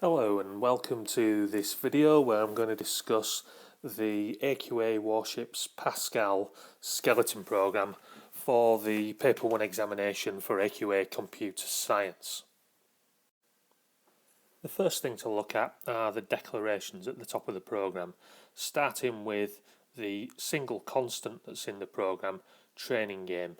Hello and welcome to this video where I'm going to discuss the AQA Warships Pascal skeleton program for the Paper 1 examination for AQA Computer Science. The first thing to look at are the declarations at the top of the program, starting with the single constant that's in the program, training game.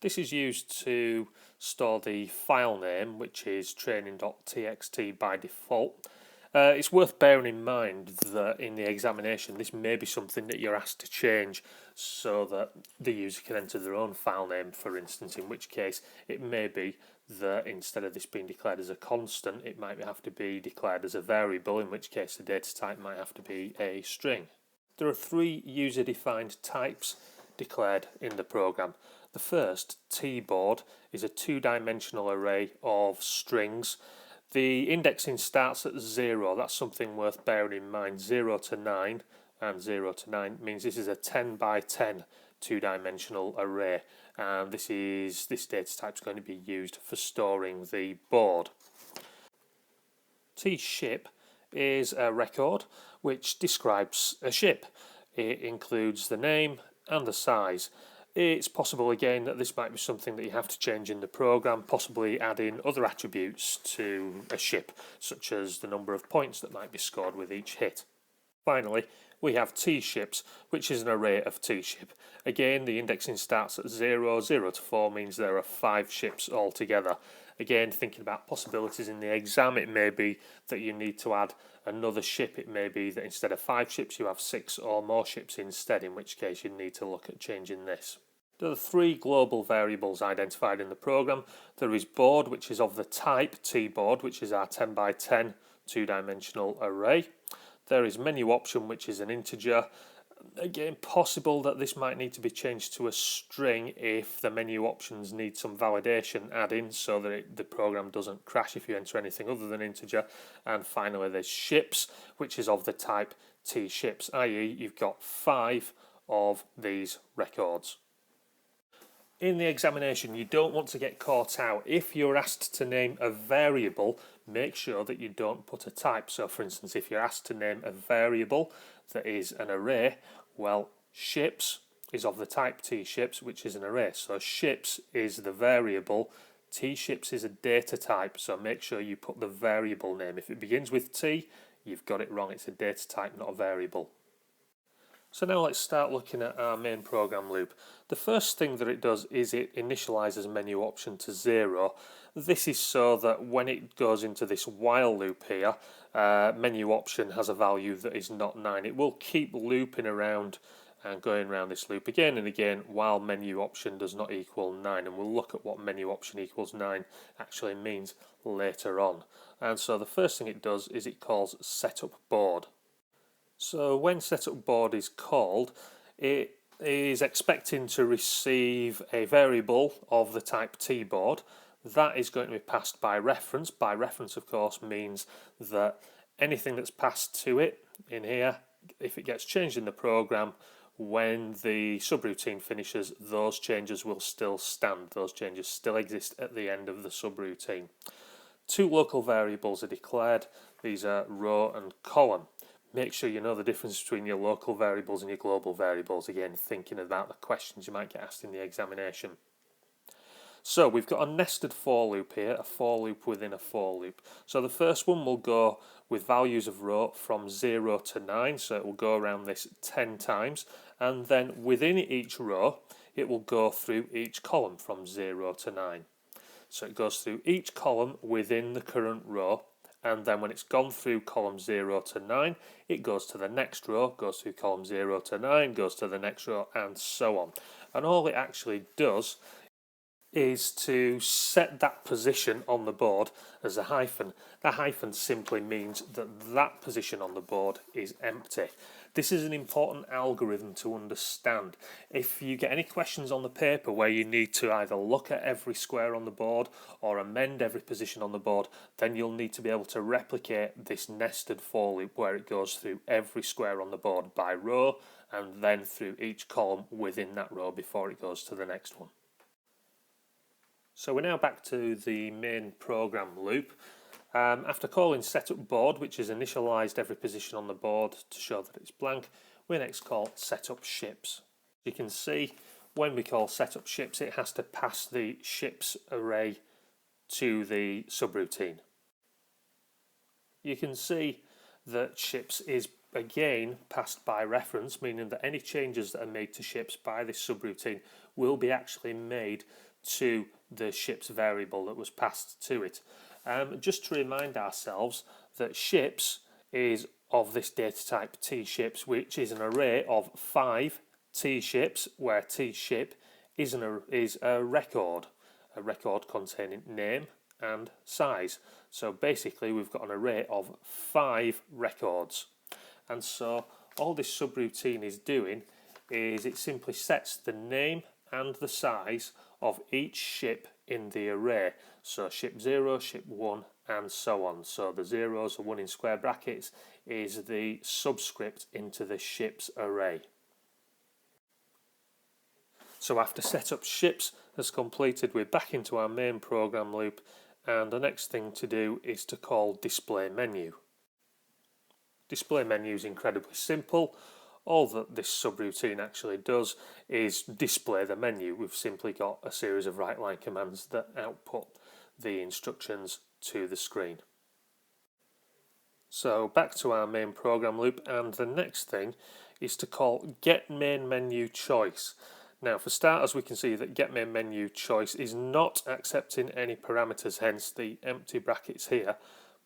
This is used to store the file name, which is training.txt by default. It's worth bearing in mind that in the examination this may be something that you're asked to change so that the user can enter their own file name, for instance, in which case it may be that instead of this being declared as a constant, it might have to be declared as a variable, in which case the data type might have to be a string. There are three user-defined types declared in the program. The first, tboard, is a two-dimensional array of strings. The indexing starts at 0, that's something worth bearing in mind. 0 to 9 and 0 to 9 means this is a 10 by 10 two-dimensional array, and this data type is going to be used for storing the board. Tship is a record which describes a ship. It includes the name and the size. It's possible again that this might be something that you have to change in the program, possibly adding other attributes to a ship, such as the number of points that might be scored with each hit. Finally, we have Tships, which is an array of Tship. Again, the indexing starts at 0. 0 to 4 means there are 5 ships altogether. Again, thinking about possibilities in the exam, it may be that you need to add another ship. It may be that instead of 5 ships you have 6 or more ships instead, in which case you need to look at changing this. There are 3 global variables identified in the program. There is board, which is of the type tboard, which is our 10 by 10 two-dimensional array. There is menu option, which is an integer. Again, possible that this might need to be changed to a string if the menu options need some validation add-in so that the program doesn't crash if you enter anything other than integer. And finally, there's ships, which is of the type tships, i.e. you've got 5 of these records. In the examination, you don't want to get caught out. If you're asked to name a variable, make sure that you don't put a type. So for instance, if you're asked to name a variable that is an array, well, ships is of the type tships, which is an array. So ships is the variable, tships is a data type, so make sure you put the variable name. If it begins with T, you've got it wrong. It's a data type, not a variable. So now let's start looking at our main program loop. The first thing that it does is it initializes menu option to 0. This is so that when it goes into this while loop here, menu option has a value that is not 9. It will keep looping around and going around this loop again and again while menu option does not equal 9, and we'll look at what menu option equals 9 actually means later on. And so the first thing it does is it calls setup board. So when setup board is called, it is expecting to receive a variable of the type tboard. That is going to be passed by reference. By reference, of course, means that anything that's passed to it in here, if it gets changed in the program, when the subroutine finishes, those changes will still stand. Those changes still exist at the end of the subroutine. 2 local variables are declared. These are row and column. Make sure you know the difference between your local variables and your global variables, again thinking about the questions you might get asked in the examination. So we've got a nested for loop here, a for loop within a for loop. So the first one will go with values of row from 0 to 9, so it will go around this 10 times, and then within each row it will go through each column from 0 to 9. So it goes through each column within the current row, and then when it's gone through column 0 to 9, it goes to the next row, goes through column 0 to 9, goes to the next row, and so on. And all it actually does is to set that position on the board as a hyphen. That hyphen simply means that that position on the board is empty. This is an important algorithm to understand. If you get any questions on the paper where you need to either look at every square on the board or amend every position on the board, then you'll need to be able to replicate this nested for loop where it goes through every square on the board by row and then through each column within that row before it goes to the next one. So we're now back to the main program loop. After calling setup board, which has initialized every position on the board to show that it's blank, we next call setup ships. You can see when we call setup ships, it has to pass the ships array to the subroutine. You can see that ships is again passed by reference, meaning that any changes that are made to ships by this subroutine will be actually made to the ships variable that was passed to it. Just to remind ourselves that ships is of this data type T ships, which is an array of 5 T ships, where T ship is a record containing name and size. So basically we've got an array of 5 records, and so all this subroutine is doing is it simply sets the name and the size of each ship in the array. So ship 0, ship 1 and so on. So the zeros, the 1 in square brackets, is the subscript into the ships array. So after setup ships has completed, we're back into our main program loop, and the next thing to do is to call display menu. Display menu is incredibly simple. All that this subroutine actually does is display the menu. We've simply got a series of right line commands that output the instructions to the screen. So back to our main program loop, and the next thing is to call get main menu choice. Now for starters, we can see that get main menu choice is not accepting any parameters, hence the empty brackets here,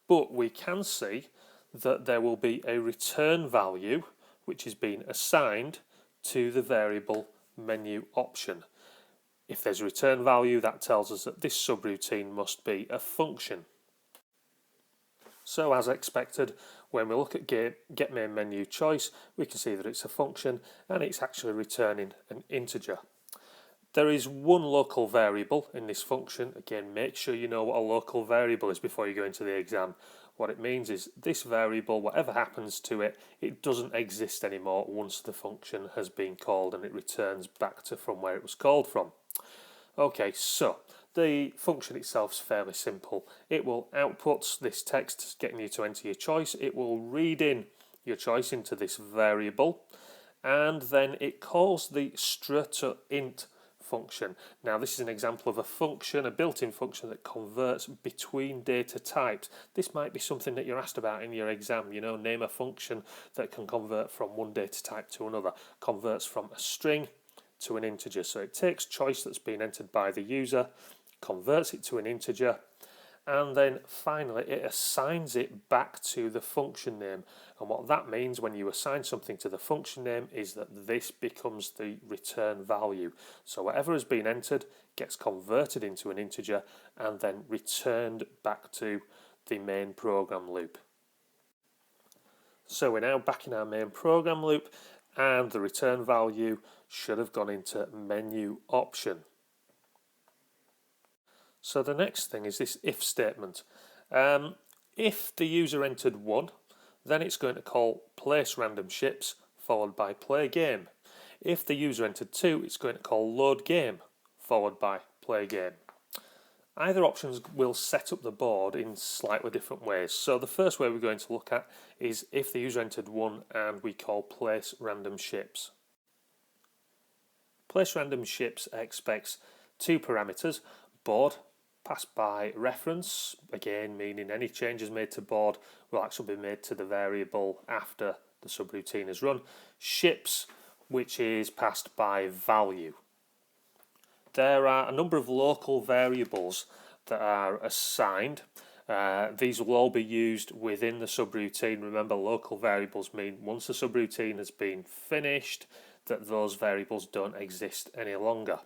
but we can see that there will be a return value which is being assigned to the variable menu option. If there's a return value, that tells us that this subroutine must be a function. So as expected, when we look at get main menu choice, we can see that it's a function and it's actually returning an integer. There is one local variable in this function. Again, make sure you know what a local variable is before you go into the exam. What it means is this variable, whatever happens to it, it doesn't exist anymore once the function has been called, and it returns back to from where it was called from. Okay, so the function itself is fairly simple. It will output this text getting you to enter your choice. It will read in your choice into this variable, and then it calls the str2int function. Now this is an example of a function, a built-in function that converts between data types. This might be something that you're asked about in your exam, you know, name a function that can convert from one data type to another, converts from a string to an integer. So it takes choice that's been entered by the user, converts it to an integer, and then finally it assigns it back to the function name. And what that means when you assign something to the function name is that this becomes the return value. So whatever has been entered gets converted into an integer and then returned back to the main program loop. So we're now back in our main program loop, and the return value should have gone into menu option. So the next thing is this if statement. If the user entered 1, then it's going to call place random ships followed by play game. If the user entered 2, it's going to call load game followed by play game. Either options will set up the board in slightly different ways. So the first way we're going to look at is if the user entered 1 and we call place random ships. Place random ships expects 2 parameters, board passed by reference, again meaning any changes made to board will actually be made to the variable after the subroutine is run, ships, which is passed by value. There are a number of local variables that are assigned. These will all be used within the subroutine. Remember, local variables mean once the subroutine has been finished, that those variables don't exist any longer.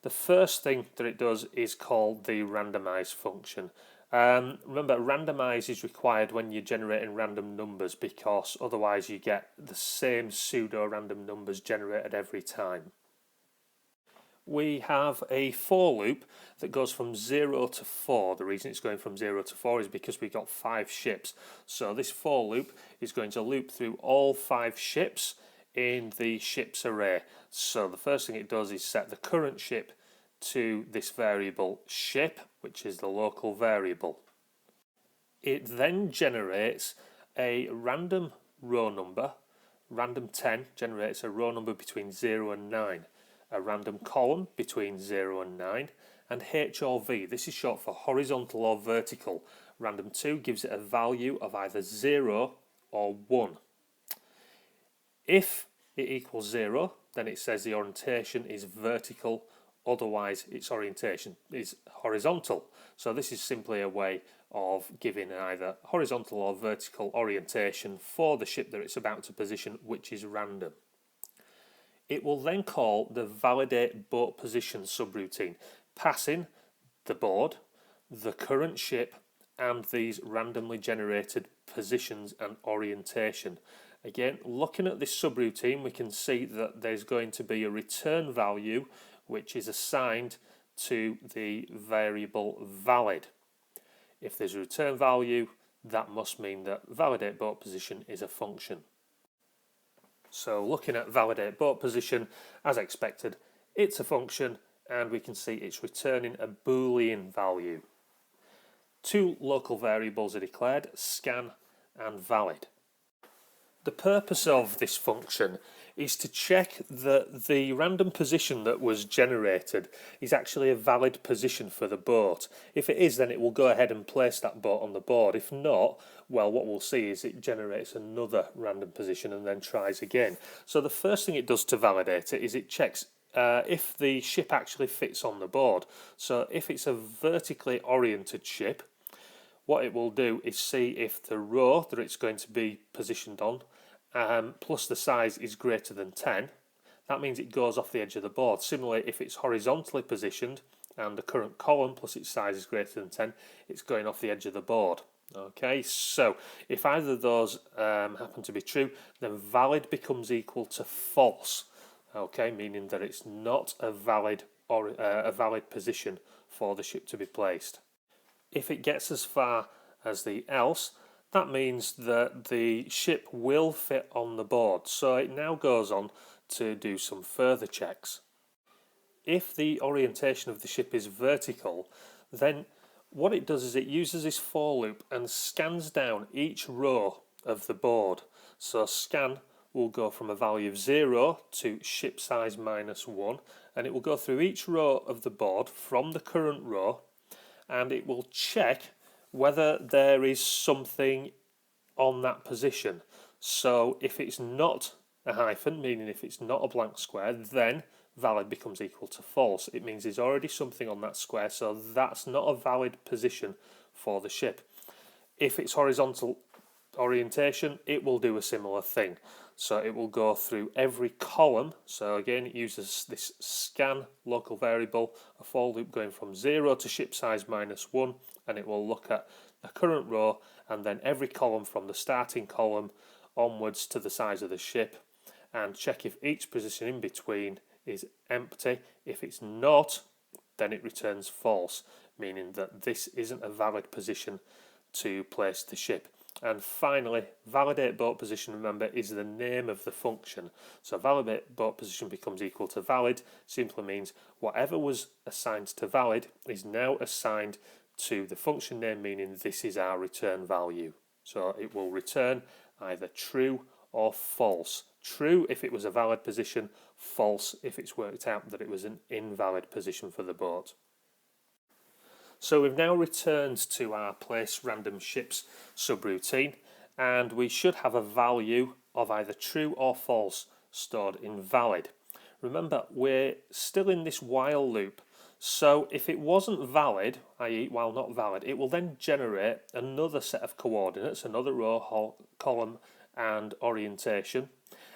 The first thing that it does is called the randomize function. Remember, randomize is required when you're generating random numbers, because otherwise you get the same pseudo-random numbers generated every time. We have a for loop that goes from 0 to 4. The reason it's going from 0 to 4 is because we've got 5 ships. So this for loop is going to loop through all 5 ships in the ships array. So the first thing it does is set the current ship to this variable ship, which is the local variable. It then generates a random row number. Random 10 generates a row number between 0 and 9, a random column between 0 and 9, and H or V, this is short for horizontal or vertical. Random 2 gives it a value of either 0 or 1. If it equals 0, then it says the orientation is vertical, otherwise its orientation is horizontal. So this is simply a way of giving either horizontal or vertical orientation for the ship that it's about to position, which is random. It will then call the validate boat position subroutine, passing the board, the current ship, and these randomly generated positions and orientation. Again, looking at this subroutine, we can see that there's going to be a return value which is assigned to the variable valid. If there's a return value, that must mean that validate boat position is a function. So looking at validate boat position, as expected, it's a function, and we can see it's returning a Boolean value. Two local variables are declared, scan and valid. The purpose of this function is to check that the random position that was generated is actually a valid position for the boat. If it is, then it will go ahead and place that boat on the board. If not, well, what we'll see is it generates another random position and then tries again. So the first thing it does to validate it is it checks if the ship actually fits on the board. So if it's a vertically oriented ship, what it will do is see if the row that it's going to be positioned on plus the size is greater than 10. That means it goes off the edge of the board. Similarly, if it's horizontally positioned and the current column plus its size is greater than 10, it's going off the edge of the board. Okay, so if either of those happen to be true, then valid becomes equal to false. Okay, meaning that it's not a valid or a valid position for the ship to be placed. If it gets as far as the else, that means that the ship will fit on the board. So it now goes on to do some further checks. If the orientation of the ship is vertical, then what it does is it uses this for loop and scans down each row of the board. So scan will go from a value of 0 to ship size -1, and it will go through each row of the board from the current row, and it will check whether there is something on that position. So if it's not a hyphen, meaning if it's not a blank square, then valid becomes equal to false. It means there's already something on that square, so that's not a valid position for the ship. If it's horizontal orientation, it will do a similar thing. So it will go through every column. So again, it uses this scan local variable, a for loop going from 0 to ship size -1, and it will look at the current row and then every column from the starting column onwards to the size of the ship, and check if each position in between is empty. If it's not, then it returns false, meaning that this isn't a valid position to place the ship. And finally, validate boat position, remember, is the name of the function. So validate boat position becomes equal to valid, simply means whatever was assigned to valid is now assigned to the function name, meaning this is our return value. So it will return either true or false. True if it was a valid position, false if it's worked out that it was an invalid position for the boat. So we've now returned to our place random ships subroutine, and we should have a value of either true or false stored in valid. Remember, we're still in this while loop, so if it wasn't valid, i.e. while not valid, it will then generate another set of coordinates, another row, column and orientation,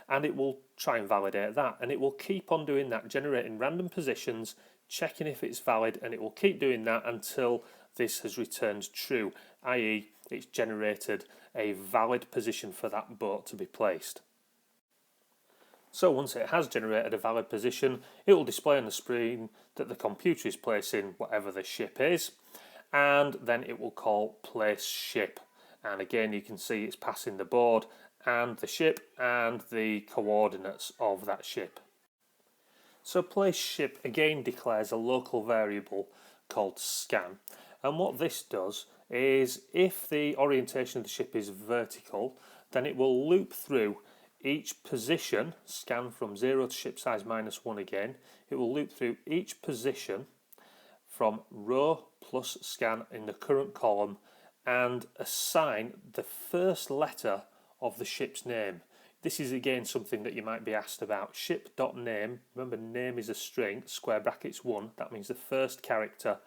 and it will try and validate that, and it will keep on doing that, generating random positions, checking if it's valid, and it will keep doing that until this has returned true, i.e. it's generated a valid position for that boat to be placed. So once it has generated a valid position, it will display on the screen that the computer is placing whatever the ship is, and then it will call place ship, and again you can see it's passing the board and the ship and the coordinates of that ship. So place ship again declares a local variable called scan, And what this does is, if the orientation of the ship is vertical, then it will loop through each position, scan from 0 to ship size -1 again. It will loop through each position from row plus scan in the current column and assign the first letter of the ship's name. This is again something that you might be asked about. Ship.name, remember name is a string, square brackets 1, that means the first character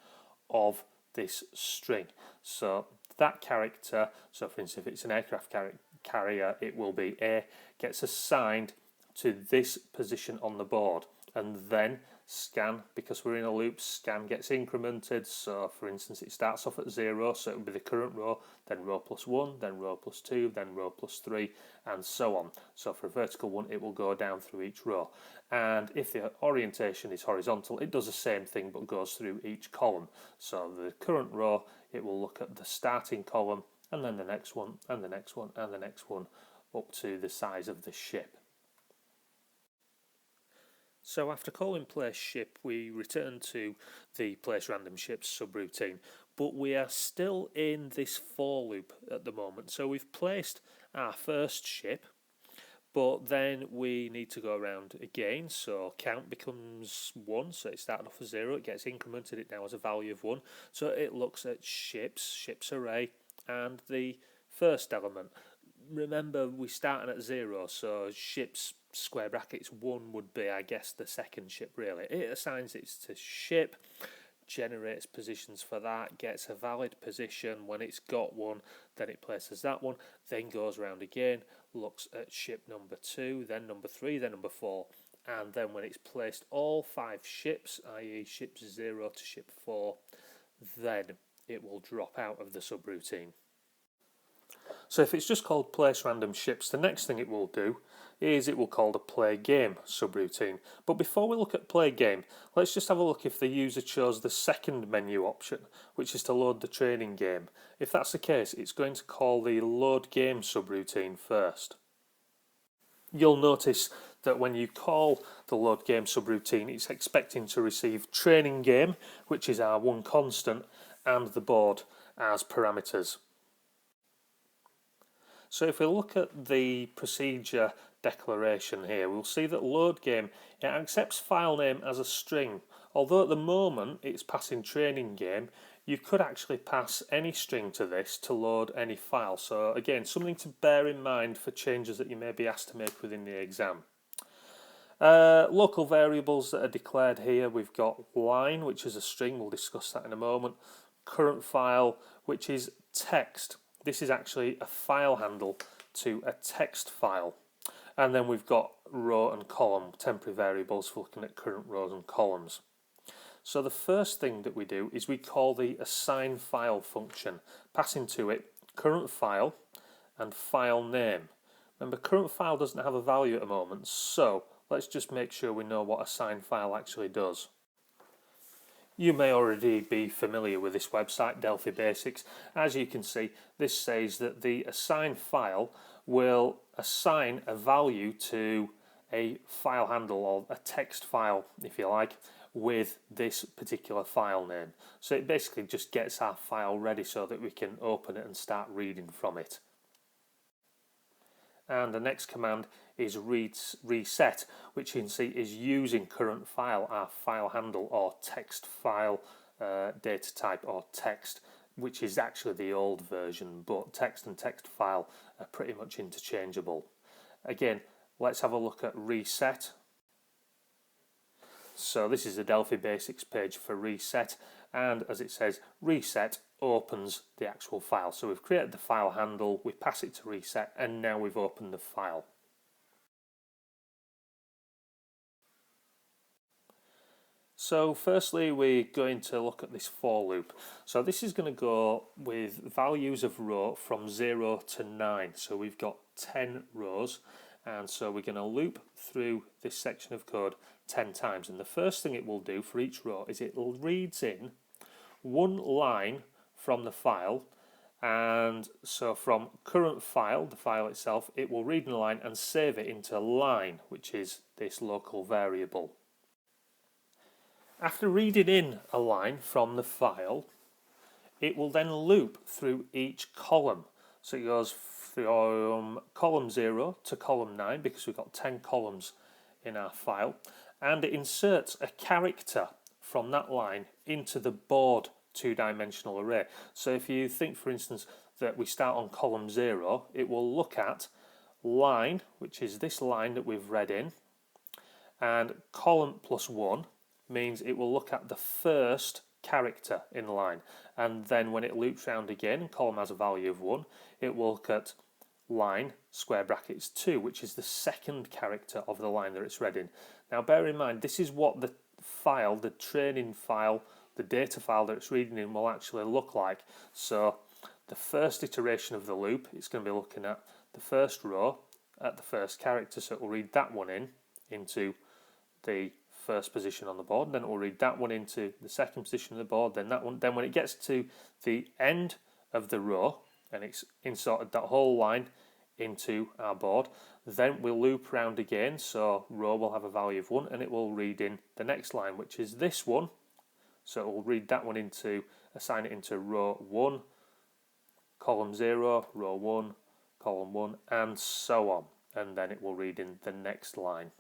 of this string. So that character, so for instance if it's an aircraft carrier, it will be A, gets assigned to this position on the board, and then scan, because we're in a loop, scan gets incremented. So for instance it starts off at 0, so it will be the current row, then row +1, then row +2, then row +3, and so on. So for a vertical one it will go down through each row, and if the orientation is horizontal it does the same thing but goes through each column. So the current row, it will look at the starting column and then the next one and the next one and the next one up to the size of the ship. So after calling place ship, we return to the place random ships subroutine, but we are still in this for loop at the moment. So we've placed our first ship, but then we need to go around again. So count becomes 1, so it started off as 0, it gets incremented, it now has a value of 1. So it looks at ships array, and the first element. Remember, we started at 0, so ships square brackets 1 would be, I guess, the second ship really. It assigns it to ship, generates positions for that, gets a valid position. When it's got one, then it places that one, then goes around again, looks at ship number 2, then number 3, then number 4, and then when it's placed all 5 ships, i.e. ships 0 to ship 4, then it will drop out of the subroutine. So if it's just called place random ships, the next thing it will do is it will call the play game subroutine. But before we look at play game, let's just have a look if the user chose the second menu option, which is to load the training game. If that's the case, it's going to call the load game subroutine first. You'll notice that when you call the load game subroutine, it's expecting to receive training game, which is our one constant, and the board as parameters. So if we look at the procedure declaration here, we'll see that load game, it accepts file name as a string. Although at the moment it's passing training game, you could actually pass any string to this to load any file. So again, something to bear in mind for changes that you may be asked to make within the exam. Local variables that are declared here, we've got line, which is a string, we'll discuss that in a moment. Current file, which is text. This is actually a file handle to a text file. And then we've got row and column, temporary variables for looking at current rows and columns. So the first thing that we do is we call the assign file function, passing to it current file and file name. Remember, current file doesn't have a value at the moment, so let's just make sure we know what assign file actually does. You may already be familiar with this website, Delphi Basics. As you can see, this says that the assign file will assign a value to a file handle or a text file, if you like, with this particular file name. So it basically just gets our file ready so that we can open it and start reading from it. And the next command is reset, which you can see is using current file, our file handle or text file data type or text, which is actually the old version, but text and text file are pretty much interchangeable. Again, let's have a look at reset. So this is the Delphi Basics page for reset, and as it says, reset opens the actual file. So we've created the file handle, we pass it to reset, and now we've opened the file. So firstly, we're going to look at this for loop. So this is going to go with values of row from 0 to 9. So we've got 10 rows, and so we're going to loop through this section of code 10 times. And the first thing it will do for each row is it reads in one line from the file, and so from current file, the file itself, it will read in a line and save it into line, which is this local variable. After reading in a line from the file, it will then loop through each column. So it goes from column 0 to column 9 because we've got 10 columns in our file, and it inserts a character from that line into the board two-dimensional array. So if you think, for instance, that we start on column 0, it will look at line, which is this line that we've read in, and column plus 1 means it will look at the first character in the line, and then when it loops round again and column has a value of 1, it will look at line square brackets 2, which is the second character of the line that it's read in. Now bear in mind, this is what the file, the training file, the data file that it's reading in will actually look like. So the first iteration of the loop, it's going to be looking at the first row at the first character, so it will read that one into the first position on the board, then it will read that one into the second position of the board, then that one, then when it gets to the end of the row and it's inserted that whole line into our board, then we'll loop round again, so row will have a value of 1 and it will read in the next line, which is this one, so it will read that one into, assign it into row 1, column 0, row 1, column 1, and so on, and then it will read in the next line.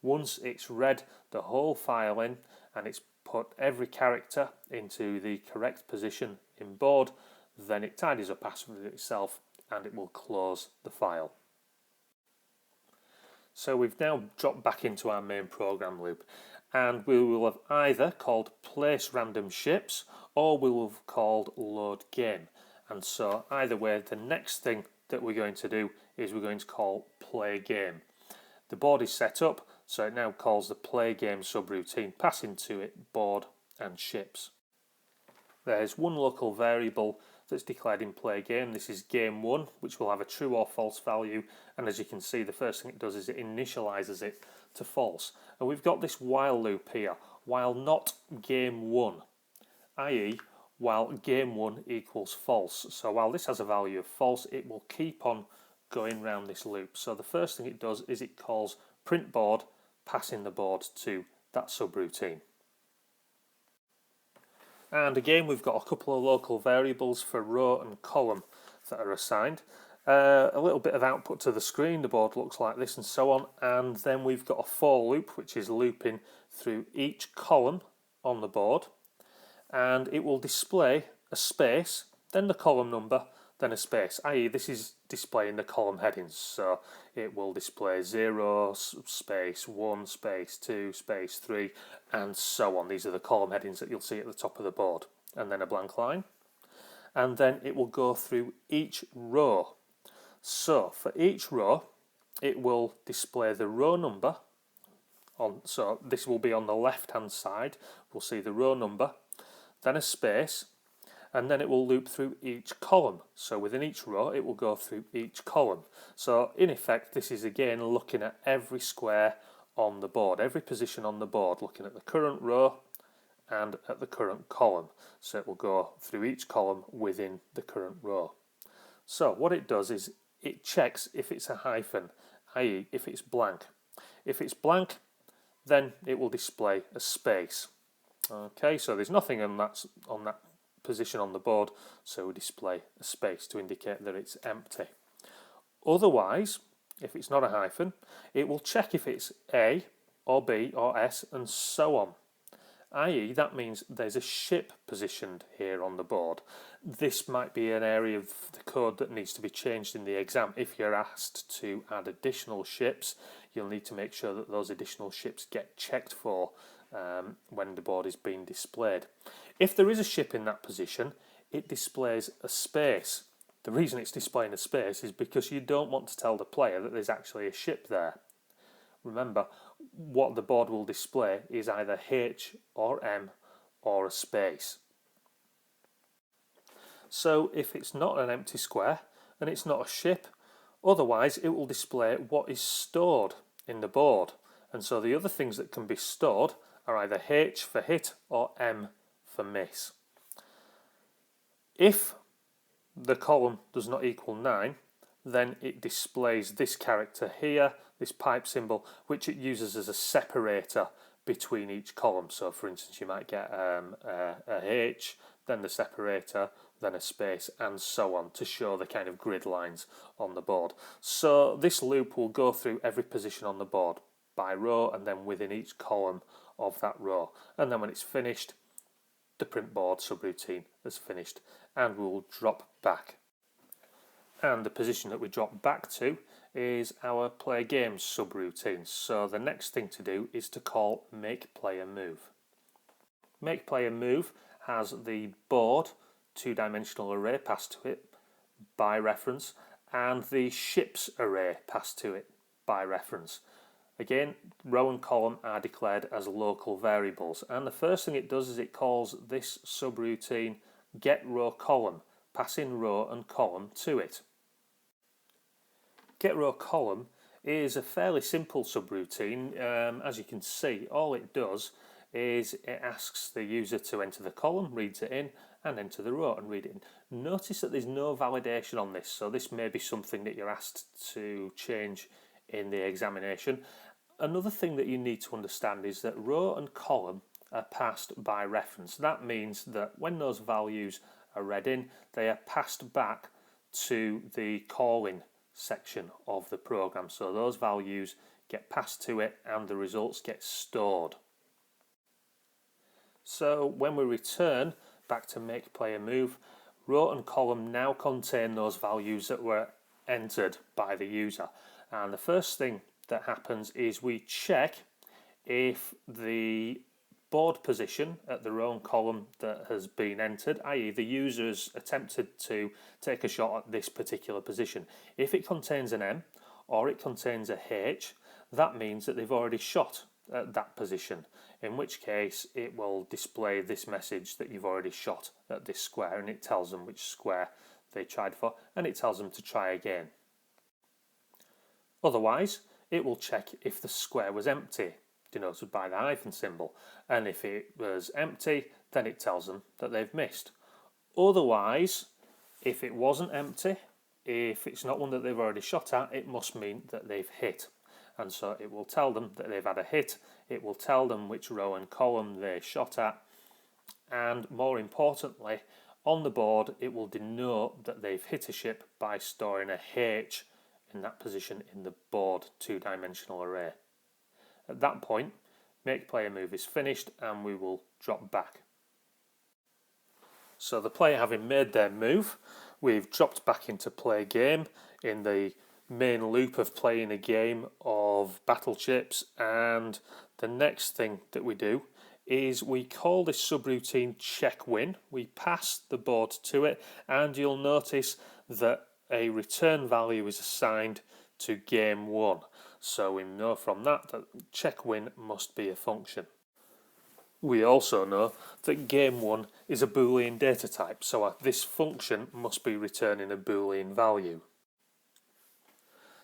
Once it's read the whole file in and it's put every character into the correct position in board, then it tidies up after itself and it will close the file. So we've now dropped back into our main program loop, and we will have either called place random ships or we will have called load game. And so either way, the next thing that we're going to do is we're going to call play game. The board is set up, so it now calls the play game subroutine, passing to it board and ships. There's one local variable that's declared in play game. This is game 1, which will have a true or false value, and as you can see, the first thing it does is it initializes it to false. And we've got this while loop here, while not game 1, i.e. while game 1 equals false. So while this has a value of false, it will keep on going round this loop. So the first thing it does is it calls print board, passing the board to that subroutine. And again, we've got a couple of local variables for row and column that are assigned. A little bit of output to the screen, the board looks like this and so on, and then we've got a for loop which is looping through each column on the board, and it will display a space, then the column number, then a space, i.e. this is displaying the column headings, so it will display 0, space 1, space 2, space 3, and so on. These are the column headings that you'll see at the top of the board, and then a blank line, and then it will go through each row. So for each row it will display the row number on, so this will be on the left hand side, we'll see the row number, then a space, and then it will loop through each column. So within each row it will go through each column. So in effect this is again looking at every square on the board, every position on the board, looking at the current row and at the current column. So it will go through each column within the current row. So what it does is it checks if it's a hyphen, i.e. if it's blank. If it's blank, then it will display a space. Okay, so there's nothing on that position on the board, so we display a space to indicate that it's empty. Otherwise, if it's not a hyphen, it will check if it's A or B or S and so on, i.e. that means there's a ship positioned here on the board. This might be an area of the code that needs to be changed in the exam. If you're asked to add additional ships, you'll need to make sure that those additional ships get checked for when the board is being displayed. If there is a ship in that position, it displays a space. The reason it's displaying a space is because you don't want to tell the player that there's actually a ship there. Remember, what the board will display is either H or M or a space. So if it's not an empty square and it's not a ship, otherwise it will display what is stored in the board. And so the other things that can be stored are either H for hit or M for miss. If the column does not equal 9, then it displays this character here, this pipe symbol, which it uses as a separator between each column. So for instance, you might get a H, then the separator, then a space, and so on, to show the kind of grid lines on the board. So this loop will go through every position on the board by row and then within each column of that row. And then when it's finished, the print board subroutine has finished and we will drop back. And the position that we drop back to is our play games subroutine. So the next thing to do is to call make player move. Make player move has the board two-dimensional array passed to it by reference and the ships array passed to it by reference. Again, row and column are declared as local variables, and the first thing it does is it calls this subroutine get row column, passing row and column to it. Get row column is a fairly simple subroutine. As you can see, all it does is it asks the user to enter the column, reads it in, and enter the row and read it in. Notice that there's no validation on this, so this may be something that you're asked to change in the examination. Another thing that you need to understand is that row and column are passed by reference. That means that when those values are read in, they are passed back to the calling section of the program. So those values get passed to it and the results get stored. So when we return back to make player move, row and column now contain those values that were entered by the user. And the first thing that happens is we check if the board position at the row and column that has been entered, i.e. the user has attempted to take a shot at this particular position. If it contains an M or it contains a H, that means that they've already shot at that position, in which case it will display this message that you've already shot at this square, and it tells them which square they tried for, and it tells them to try again. Otherwise, it will check if the square was empty, denoted by the hyphen symbol, and if it was empty, then it tells them that they've missed. Otherwise, if it wasn't empty, if it's not one that they've already shot at, it must mean that they've hit. And so it will tell them that they've had a hit, it will tell them which row and column they shot at, and more importantly, on the board it will denote that they've hit a ship by storing a H in that position in the board two-dimensional array. At that point, make player move is finished and we will drop back. So the player having made their move, we've dropped back into play game in the main loop of playing a game of battleships, and the next thing that we do is we call this subroutine check win. We pass the board to it, and you'll notice that a return value is assigned to game 1. So we know from that that check win must be a function. We also know that game 1 is a Boolean data type, so this function must be returning a Boolean value.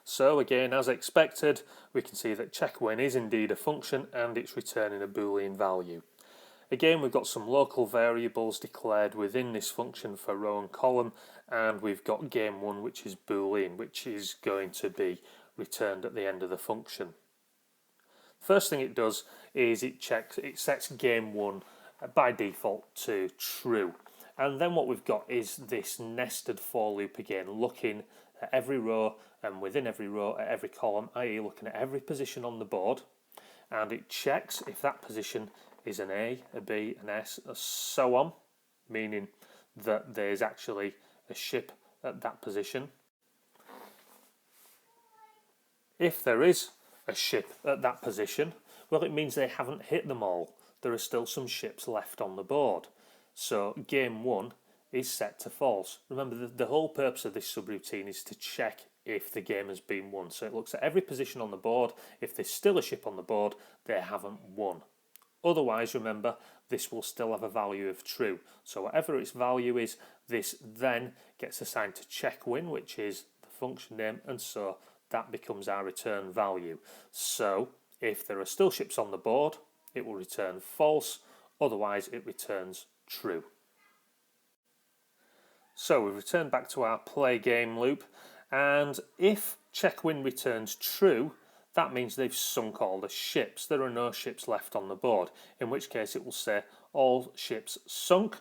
So again, as expected, we can see that check win is indeed a function and it's returning a Boolean value. Again, we've got some local variables declared within this function for row and column, and we've got game 1, which is Boolean, which is going to be returned at the end of the function. First thing it does is it sets game 1 by default to true, and then what we've got is this nested for loop again, looking at every row and within every row at every column, i.e. looking at every position on the board, and it checks if that position is an A, a B, an S, and so on, meaning that there's actually a ship at that position. If there is a ship at that position, well, it means they haven't hit them all. There are still some ships left on the board. So game 1 is set to false. Remember, the whole purpose of this subroutine is to check if the game has been won. So it looks at every position on the board. If there's still a ship on the board, they haven't won. Otherwise, remember, this will still have a value of true. So whatever its value is, this then gets assigned to check win, which is the function name, and so that becomes our return value. So if there are still ships on the board, it will return false. Otherwise, it returns true. So we return back to our play game loop, and if check win returns true, that means they've sunk all the ships. There are no ships left on the board, in which case it will say all ships sunk,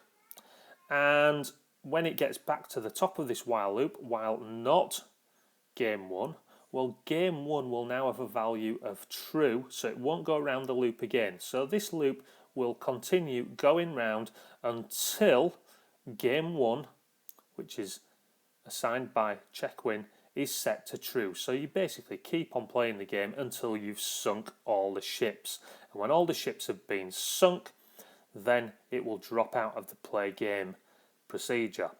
And when it gets back to the top of this while loop, while not game 1, well, game 1 will now have a value of true, so it won't go around the loop again. So this loop will continue going round until game 1, which is assigned by check win, is set to true. So you basically keep on playing the game until you've sunk all the ships. And when all the ships have been sunk, then it will drop out of the play game procedure.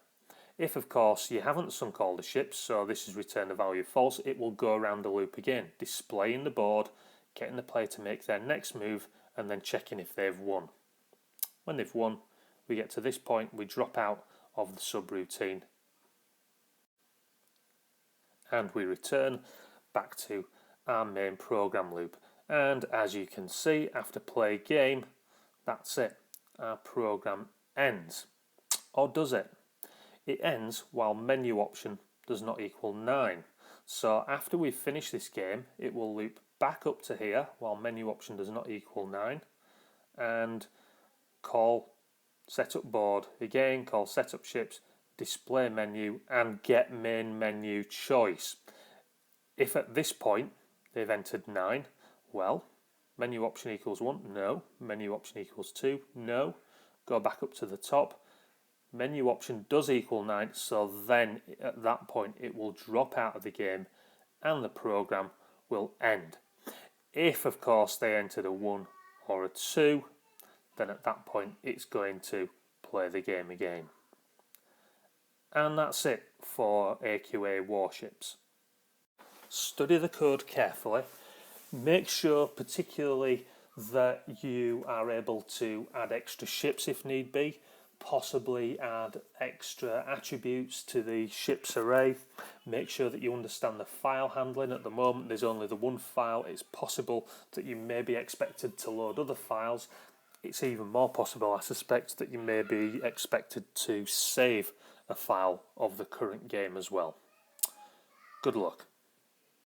If, of course, you haven't sunk all the ships, so this is returned a value false, it will go around the loop again, displaying the board, getting the player to make their next move, and then checking if they've won. When they've won, we get to this point, we drop out of the subroutine, and we return back to our main program loop. And as you can see, after play game, that's it. Our program ends. Or does it? It ends while menu option does not equal 9. So after we've finished this game, it will loop back up to here while menu option does not equal 9 and call setup board again, call setup ships, display menu and get main menu choice. If at this point they've entered 9, well, menu option equals 1, no. Menu option equals 2, no. Go back up to the top. Menu option does equal 9, so then at that point it will drop out of the game and the program will end. If, of course, they entered a 1 or a 2, then at that point it's going to play the game again. And that's it for AQA Warships. Study the code carefully. Make sure particularly that you are able to add extra ships if need be, possibly add extra attributes to the ships array. Make sure that you understand the file handling. At the moment there's only the one file. It's possible that you may be expected to load other files. It's even more possible, I suspect, that you may be expected to save a file of the current game as well. Good luck.